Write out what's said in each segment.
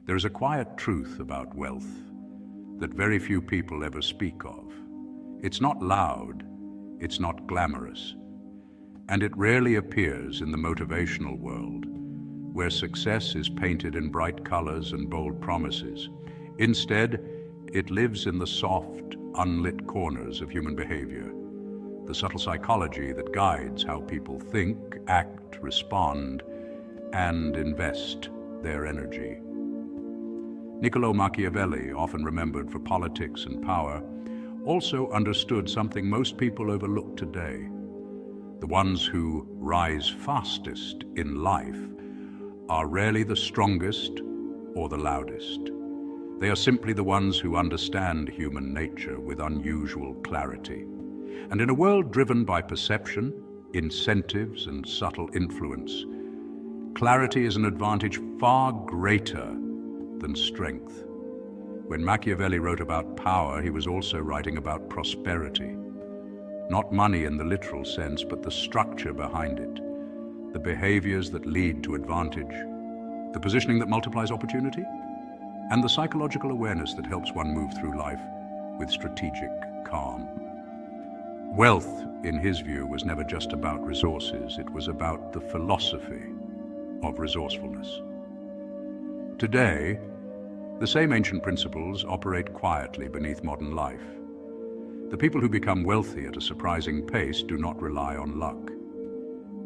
There is a quiet truth about wealth that very few people ever speak of. It's not loud, it's not glamorous, and it rarely appears in the motivational world, where success is painted in bright colors and bold promises. Instead, it lives in the soft, unlit corners of human behavior, the subtle psychology that guides how people think, act, respond, and invest their energy. Niccolo Machiavelli, often remembered for politics and power, also understood something most people overlook today. The ones who rise fastest in life are rarely the strongest or the loudest. They are simply the ones who understand human nature with unusual clarity. And in a world driven by perception, incentives, and subtle influence, clarity is an advantage far greater than strength. When Machiavelli wrote about power, he was also writing about prosperity. Not money in the literal sense, but the structure behind it, the behaviors that lead to advantage, the positioning that multiplies opportunity, and the psychological awareness that helps one move through life with strategic calm. Wealth, in his view, was never just about resources. It was about the philosophy of resourcefulness. Today, the same ancient principles operate quietly beneath modern life. The people who become wealthy at a surprising pace do not rely on luck.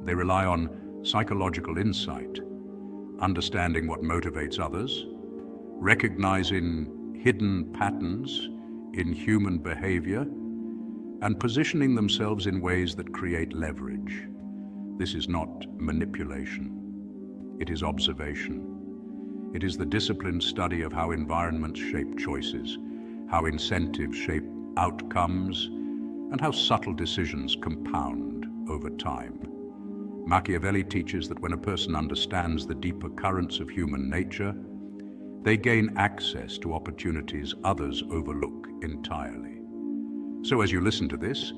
They rely on psychological insight, understanding what motivates others, recognizing hidden patterns in human behavior, and positioning themselves in ways that create leverage. This is not manipulation. It is observation. It is the disciplined study of how environments shape choices, how incentives shape outcomes, and how subtle decisions compound over time. Machiavelli teaches that when a person understands the deeper currents of human nature, they gain access to opportunities others overlook entirely. So as you listen to this,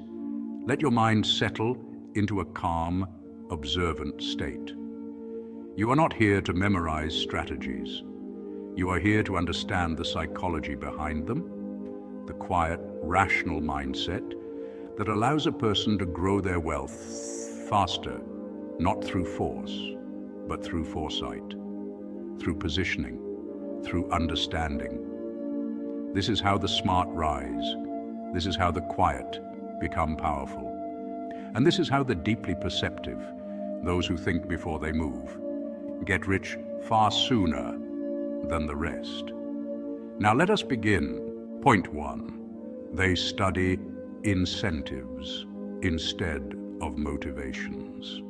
let your mind settle into a calm, observant state. You are not here to memorize strategies. You are here to understand the psychology behind them, the quiet, rational mindset that allows a person to grow their wealth faster, not through force, but through foresight, through positioning, through understanding. This is how the smart rise. This is how the quiet become powerful. And this is how the deeply perceptive, those who think before they move, get rich far sooner than the rest. Now let us begin. Point 1. They study incentives instead of motivations.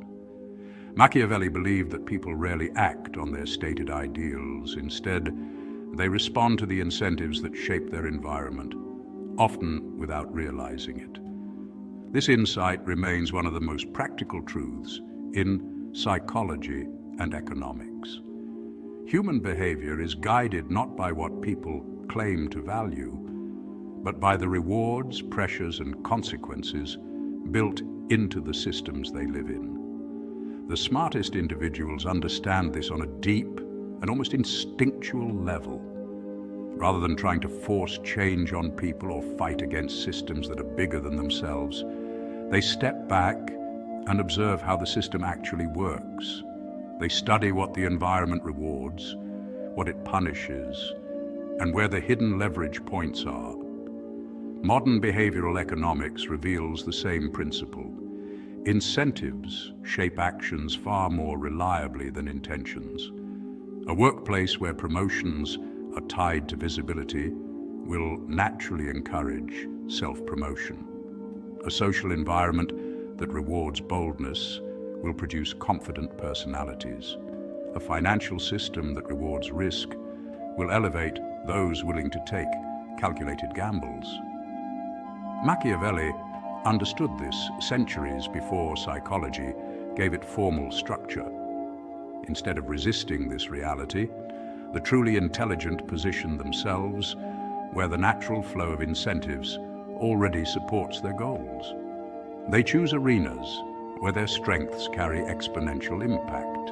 Machiavelli believed that people rarely act on their stated ideals. Instead, they respond to the incentives that shape their environment, often without realizing it. This insight remains one of the most practical truths in psychology and economics. Human behavior is guided not by what people claim to value, but by the rewards, pressures, and consequences built into the systems they live in. The smartest individuals understand this on a deep and almost instinctual level. Rather than trying to force change on people or fight against systems that are bigger than themselves, they step back and observe how the system actually works. They study what the environment rewards, what it punishes, and where the hidden leverage points are. Modern behavioral economics reveals the same principle. Incentives shape actions far more reliably than intentions. A workplace where promotions are tied to visibility will naturally encourage self-promotion. A social environment that rewards boldness will produce confident personalities. A financial system that rewards risk will elevate those willing to take calculated gambles. Machiavelli understood this centuries before psychology gave it formal structure. Instead of resisting this reality, the truly intelligent position themselves where the natural flow of incentives already supports their goals. They choose arenas where their strengths carry exponential impact,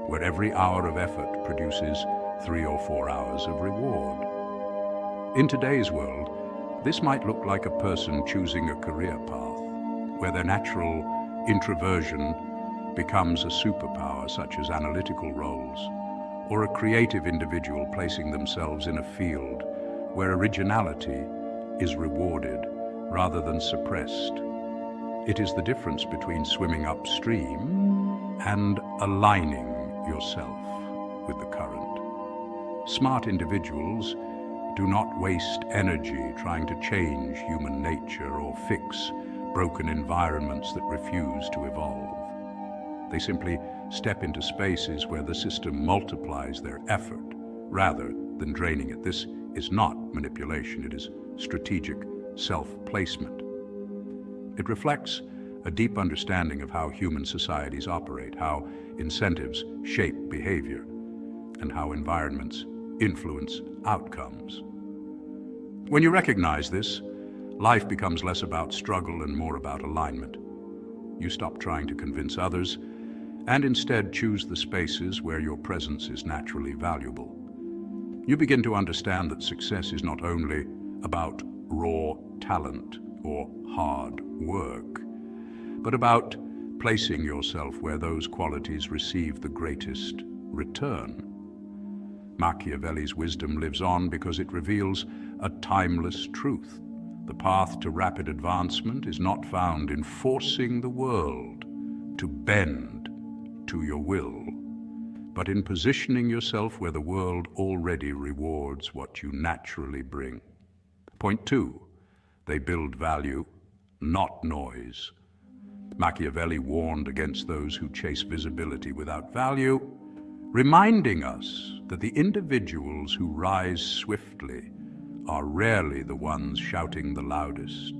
where every hour of effort produces 3 or 4 hours of reward. In today's world, this might look like a person choosing a career path, where their natural introversion becomes a superpower, such as analytical roles, or a creative individual placing themselves in a field where originality is rewarded rather than suppressed. It is the difference between swimming upstream and aligning yourself with the current. Smart individuals do not waste energy trying to change human nature or fix broken environments that refuse to evolve. They simply step into spaces where the system multiplies their effort rather than draining it. This is not manipulation, it is strategic self-placement. It reflects a deep understanding of how human societies operate, how incentives shape behavior, and how environments influence outcomes. When you recognize this, life becomes less about struggle and more about alignment. You stop trying to convince others and instead choose the spaces where your presence is naturally valuable. You begin to understand that success is not only about raw talent or hard work, but about placing yourself where those qualities receive the greatest return. Machiavelli's wisdom lives on because it reveals a timeless truth. The path to rapid advancement is not found in forcing the world to bend to your will, but in positioning yourself where the world already rewards what you naturally bring. Point 2, they build value, not noise. Machiavelli warned against those who chase visibility without value, reminding us that the individuals who rise swiftly are rarely the ones shouting the loudest.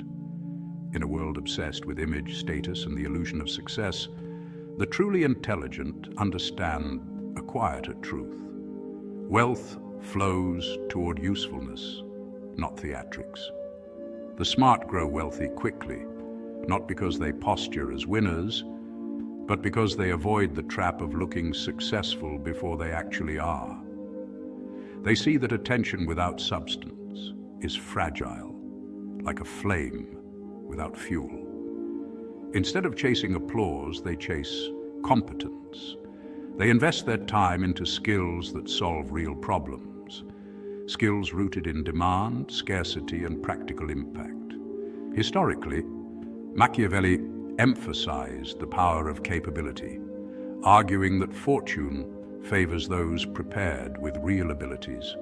In a world obsessed with image, status, and the illusion of success, the truly intelligent understand a quieter truth. Wealth flows toward usefulness, not theatrics. The smart grow wealthy quickly, not because they posture as winners, but because they avoid the trap of looking successful before they actually are. They see that attention without substance is fragile, like a flame without fuel. Instead of chasing applause, they chase competence. They invest their time into skills that solve real problems, skills rooted in demand, scarcity, and practical impact. Historically, Machiavelli emphasized the power of capability, arguing that fortune favors those prepared with real abilities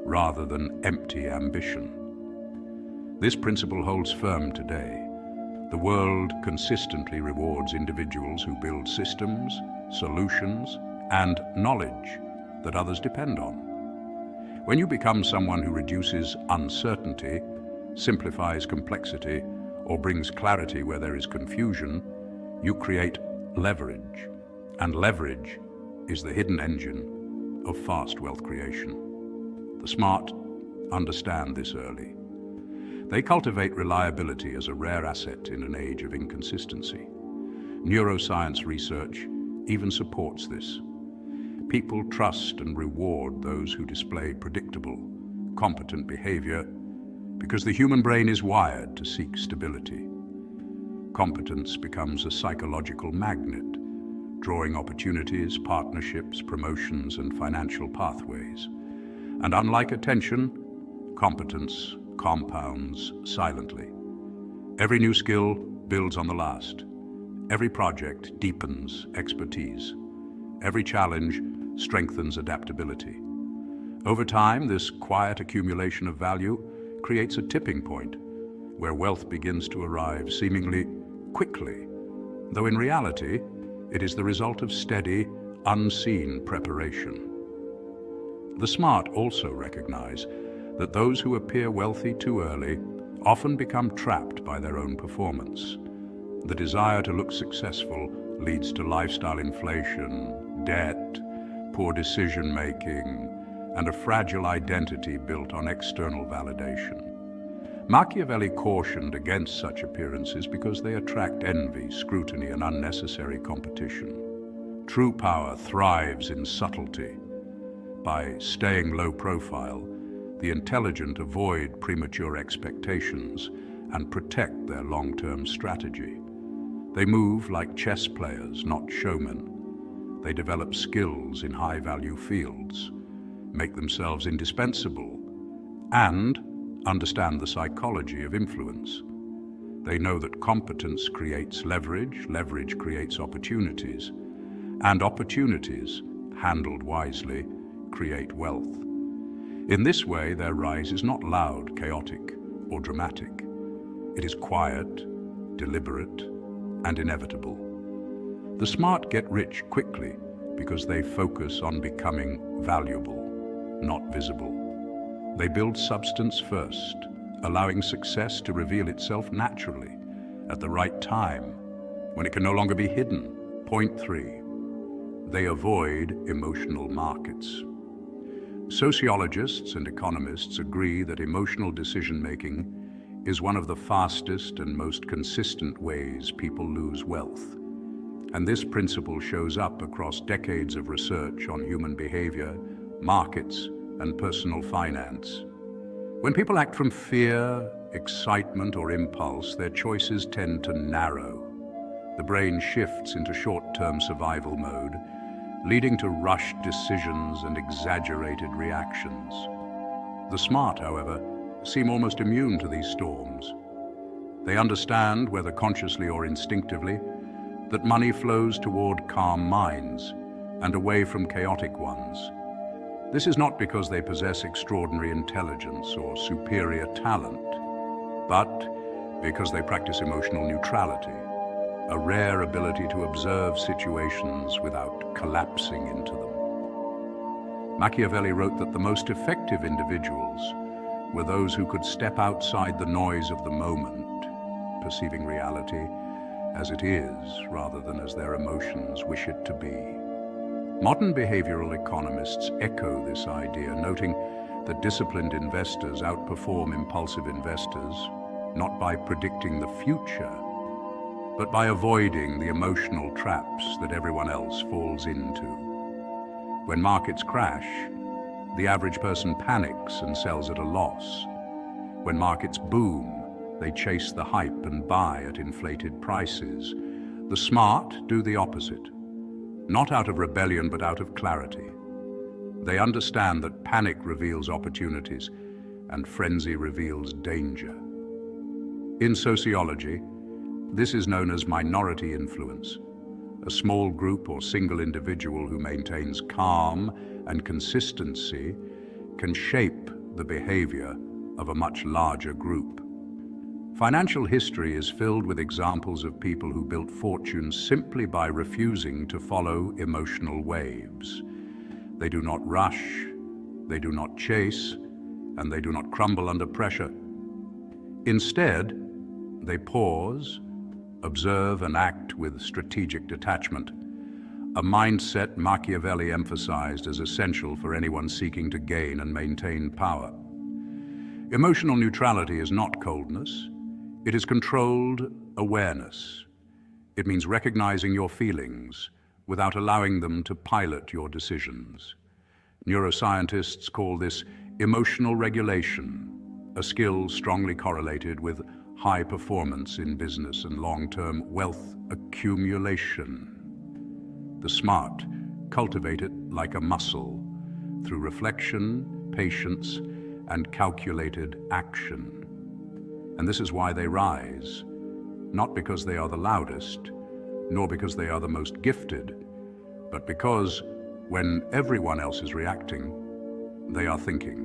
rather than empty ambition. This principle holds firm today. The world consistently rewards individuals who build systems, solutions, and knowledge that others depend on. When you become someone who reduces uncertainty, simplifies complexity, or brings clarity where there is confusion, you create leverage. And leverage is the hidden engine of fast wealth creation. The smart understand this early. They cultivate reliability as a rare asset in an age of inconsistency. Neuroscience research even supports this. People trust and reward those who display predictable, competent behavior because the human brain is wired to seek stability. Competence becomes a psychological magnet, drawing opportunities, partnerships, promotions, and financial pathways. And unlike attention, competence compounds silently. Every new skill builds on the last. Every project deepens expertise. Every challenge strengthens adaptability. Over time, this quiet accumulation of value creates a tipping point where wealth begins to arrive seemingly quickly, though in reality, it is the result of steady, unseen preparation. The smart also recognize that those who appear wealthy too early often become trapped by their own performance. The desire to look successful leads to lifestyle inflation, debt, poor decision-making, and a fragile identity built on external validation. Machiavelli cautioned against such appearances because they attract envy, scrutiny, and unnecessary competition. True power thrives in subtlety, By staying low profile, the intelligent avoid premature expectations and protect their long-term strategy. They move like chess players, not showmen. They develop skills in high-value fields, make themselves indispensable, and understand the psychology of influence. They know that competence creates leverage, leverage creates opportunities, and opportunities, handled wisely, create wealth. In this way, their rise is not loud, chaotic, or dramatic. It is quiet, deliberate, and inevitable. The smart get rich quickly because they focus on becoming valuable, not visible. They build substance first, allowing success to reveal itself naturally, at the right time, when it can no longer be hidden. Point 3. They avoid emotional markets. Sociologists and economists agree that emotional decision-making is one of the fastest and most consistent ways people lose wealth. And this principle shows up across decades of research on human behavior, markets, and personal finance. When people act from fear, excitement, or impulse, their choices tend to narrow. The brain shifts into short-term survival mode, leading to rushed decisions and exaggerated reactions. The smart, however, seem almost immune to these storms. They understand, whether consciously or instinctively, that money flows toward calm minds and away from chaotic ones. This is not because they possess extraordinary intelligence or superior talent, but because they practice emotional neutrality, a rare ability to observe situations without collapsing into them. Machiavelli wrote that the most effective individuals were those who could step outside the noise of the moment, perceiving reality as it is rather than as their emotions wish it to be. Modern behavioral economists echo this idea, noting that disciplined investors outperform impulsive investors, not by predicting the future, but by avoiding the emotional traps that everyone else falls into. When markets crash, the average person panics and sells at a loss. When markets boom, they chase the hype and buy at inflated prices. The smart do the opposite, not out of rebellion but out of clarity. They understand that panic reveals opportunities and frenzy reveals danger. In sociology, this is known as minority influence, a small group or single individual who maintains calm and consistency can shape the behavior of a much larger group. Financial history is filled with examples of people who built fortunes simply by refusing to follow emotional waves. They do not rush, they do not chase, and they do not crumble under pressure. Instead, they pause, observe, and act with strategic detachment, a mindset Machiavelli emphasized as essential for anyone seeking to gain and maintain power. Emotional neutrality is not coldness. It is controlled awareness. It means recognizing your feelings without allowing them to pilot your decisions. Neuroscientists call this emotional regulation, a skill strongly correlated with high performance in business and long-term wealth accumulation. The smart cultivate it like a muscle through reflection, patience, and calculated action. And this is why they rise, not because they are the loudest, nor because they are the most gifted, but because when everyone else is reacting, they are thinking.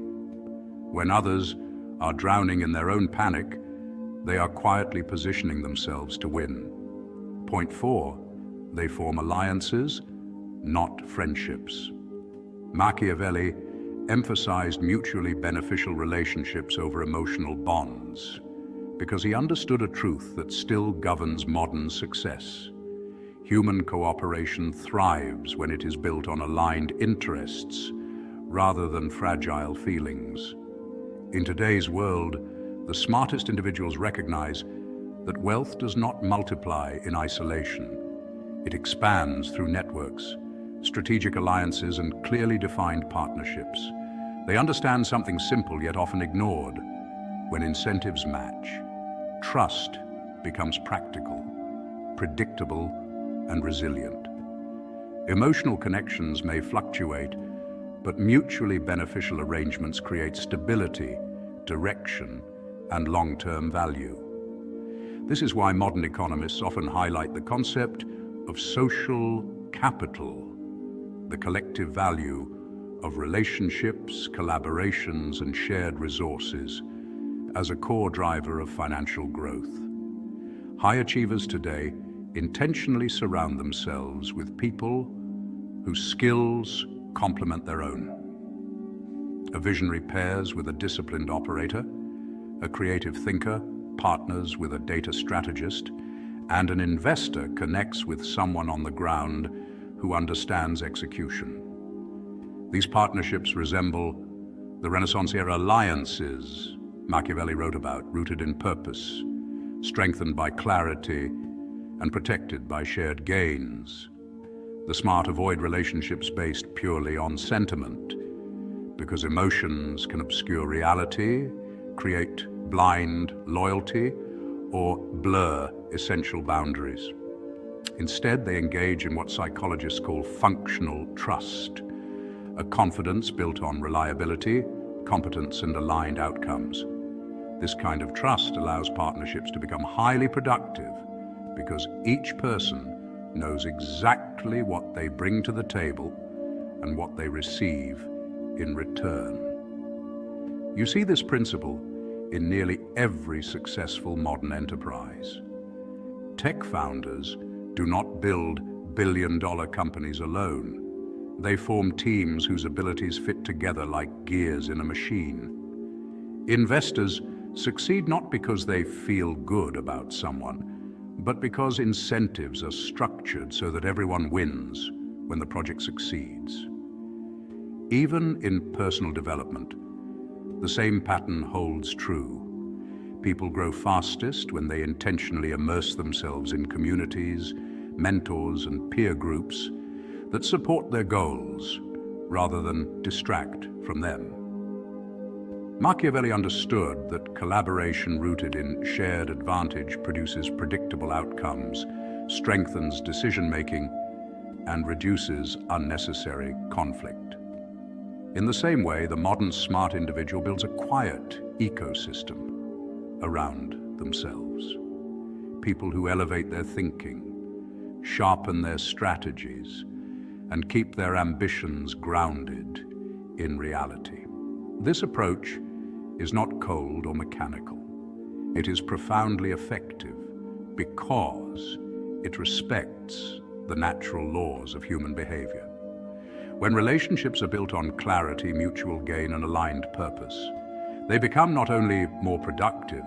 When others are drowning in their own panic, they are quietly positioning themselves to win. Point 4, they form alliances, not friendships. Machiavelli emphasized mutually beneficial relationships over emotional bonds because he understood a truth that still governs modern success. Human cooperation thrives when it is built on aligned interests rather than fragile feelings. In today's world, the smartest individuals recognize that wealth does not multiply in isolation. It expands through networks, strategic alliances, and clearly defined partnerships. They understand something simple yet often ignored. When incentives match, trust becomes practical, predictable, and resilient. Emotional connections may fluctuate, but mutually beneficial arrangements create stability, direction, and long-term value. This is why modern economists often highlight the concept of social capital, the collective value of relationships, collaborations, and shared resources as a core driver of financial growth. High achievers today intentionally surround themselves with people whose skills complement their own. A visionary pairs with a disciplined operator, a creative thinker partners with a data strategist, and an investor connects with someone on the ground who understands execution. These partnerships resemble the Renaissance-era alliances Machiavelli wrote about, rooted in purpose, strengthened by clarity, and protected by shared gains. The smart avoid relationships based purely on sentiment, because emotions can obscure reality, create blind loyalty, or blur essential boundaries. Instead, they engage in what psychologists call functional trust, a confidence built on reliability, competence, and aligned outcomes. This kind of trust allows partnerships to become highly productive because each person knows exactly what they bring to the table and what they receive in return. You see this principle in nearly every successful modern enterprise. Tech founders do not build billion-dollar companies alone. They form teams whose abilities fit together like gears in a machine. Investors succeed not because they feel good about someone, but because incentives are structured so that everyone wins when the project succeeds. Even in personal development, the same pattern holds true. People grow fastest when they intentionally immerse themselves in communities, mentors, and peer groups that support their goals rather than distract from them. Machiavelli understood that collaboration rooted in shared advantage produces predictable outcomes, strengthens decision-making, and reduces unnecessary conflict. In the same way, the modern smart individual builds a quiet ecosystem around themselves. People who elevate their thinking, sharpen their strategies, and keep their ambitions grounded in reality. This approach is not cold or mechanical. It is profoundly effective because it respects the natural laws of human behavior. When relationships are built on clarity, mutual gain, and aligned purpose, they become not only more productive,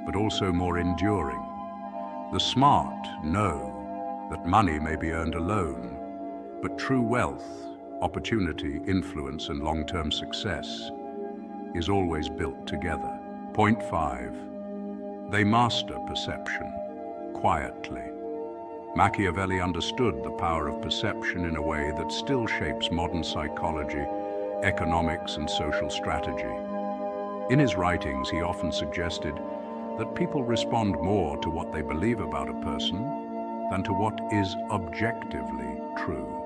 but also more enduring. The smart know that money may be earned alone, but true wealth, opportunity, influence, and long-term success is always built together. Point 5. They master perception quietly. Machiavelli understood the power of perception in a way that still shapes modern psychology, economics, and social strategy. In his writings, he often suggested that people respond more to what they believe about a person than to what is objectively true.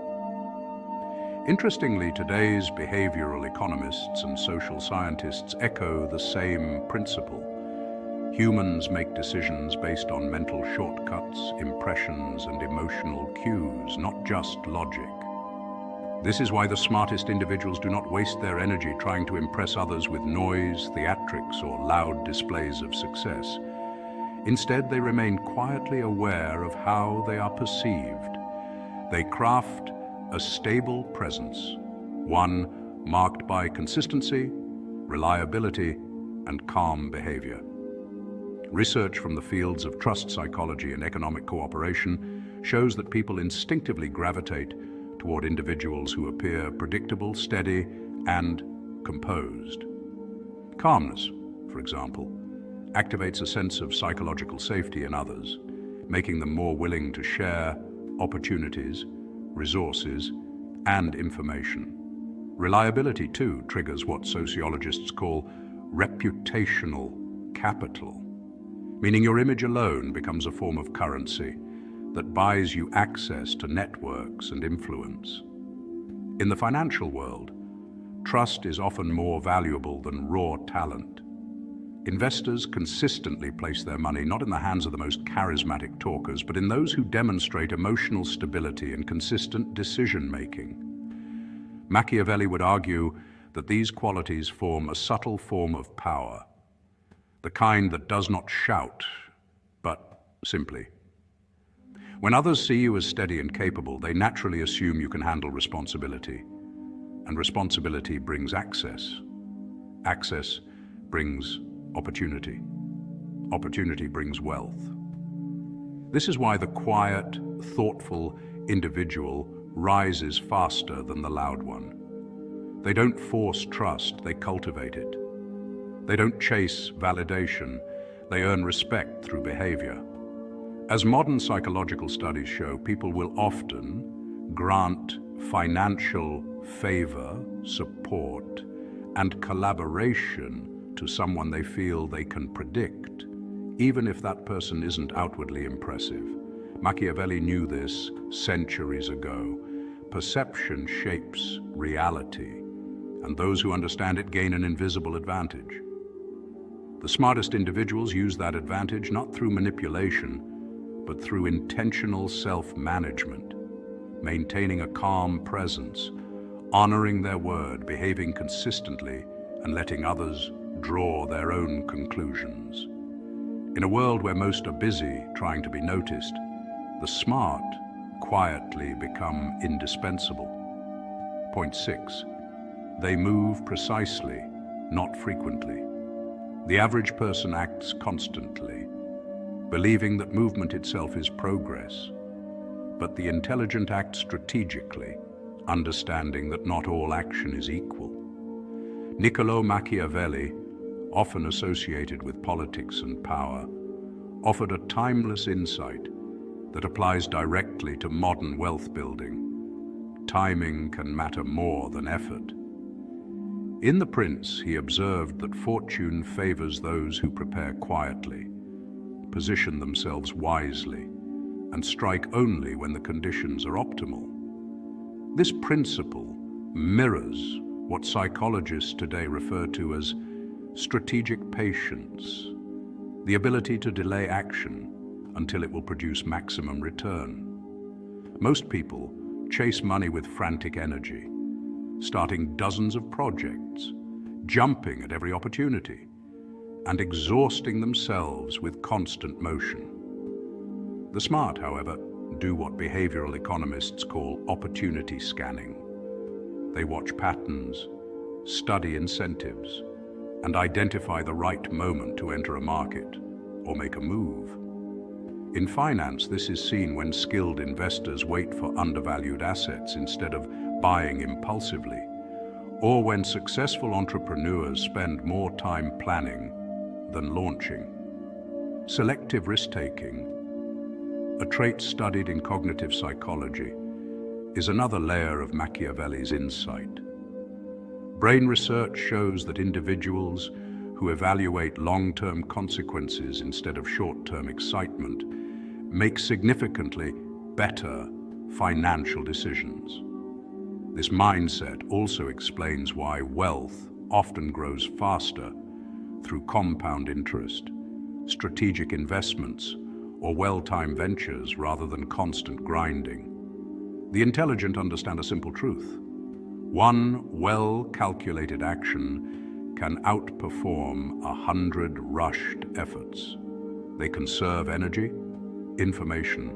Interestingly, today's behavioral economists and social scientists echo the same principle. Humans make decisions based on mental shortcuts, impressions, and emotional cues, not just logic. This is why the smartest individuals do not waste their energy trying to impress others with noise, theatrics, or loud displays of success. Instead, they remain quietly aware of how they are perceived. They craft a stable presence, one marked by consistency, reliability, and calm behavior. Research from the fields of trust psychology and economic cooperation shows that people instinctively gravitate toward individuals who appear predictable, steady, and composed. Calmness, for example, activates a sense of psychological safety in others, making them more willing to share opportunities, resources, and information. Reliability, too, triggers what sociologists call reputational capital, meaning your image alone becomes a form of currency that buys you access to networks and influence. In the financial world, trust is often more valuable than raw talent. Investors consistently place their money not in the hands of the most charismatic talkers, but in those who demonstrate emotional stability and consistent decision-making. Machiavelli would argue that these qualities form a subtle form of power, the kind that does not shout, but simply. When others see you as steady and capable, they naturally assume you can handle responsibility. And responsibility brings access. Access brings opportunity. Opportunity brings wealth. This is why the quiet, thoughtful individual rises faster than the loud one. They don't force trust, they cultivate it. They don't chase validation, they earn respect through behavior. As modern psychological studies show, people will often grant financial favor, support, and collaboration to someone they feel they can predict, even if that person isn't outwardly impressive. Machiavelli knew this centuries ago. Perception shapes reality, and those who understand it gain an invisible advantage. The smartest individuals use that advantage not through manipulation, but through intentional self-management, maintaining a calm presence, honoring their word, behaving consistently, and letting others draw their own conclusions. In a world where most are busy trying to be noticed, the smart quietly become indispensable. Point 6. They move precisely, not frequently. The average person acts constantly, believing that movement itself is progress, but the intelligent act strategically, understanding that not all action is equal. Niccolò Machiavelli, often associated with politics and power, offered a timeless insight that applies directly to modern wealth building. Timing can matter more than effort. In The Prince, he observed that fortune favors those who prepare quietly, position themselves wisely, and strike only when the conditions are optimal. This principle mirrors what psychologists today refer to as strategic patience, the ability to delay action until it will produce maximum return. Most people chase money with frantic energy, starting dozens of projects, jumping at every opportunity, and exhausting themselves with constant motion. The smart, however, do what behavioral economists call opportunity scanning. They watch patterns, study incentives, and identify the right moment to enter a market or make a move. In finance, this is seen when skilled investors wait for undervalued assets instead of buying impulsively, or when successful entrepreneurs spend more time planning than launching. Selective risk-taking, a trait studied in cognitive psychology, is another layer of Machiavelli's insight. Brain research shows that individuals who evaluate long-term consequences instead of short-term excitement make significantly better financial decisions. This mindset also explains why wealth often grows faster through compound interest, strategic investments, or well-timed ventures rather than constant grinding. The intelligent understand a simple truth. One well-calculated action can outperform 100 rushed efforts. They conserve energy, information,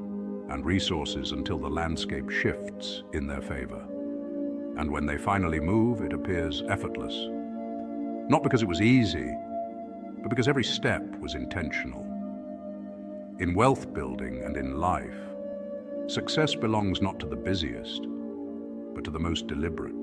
and resources until the landscape shifts in their favor. And when they finally move, it appears effortless. Not because it was easy, but because every step was intentional. In wealth building and in life, success belongs not to the busiest, but to the most deliberate.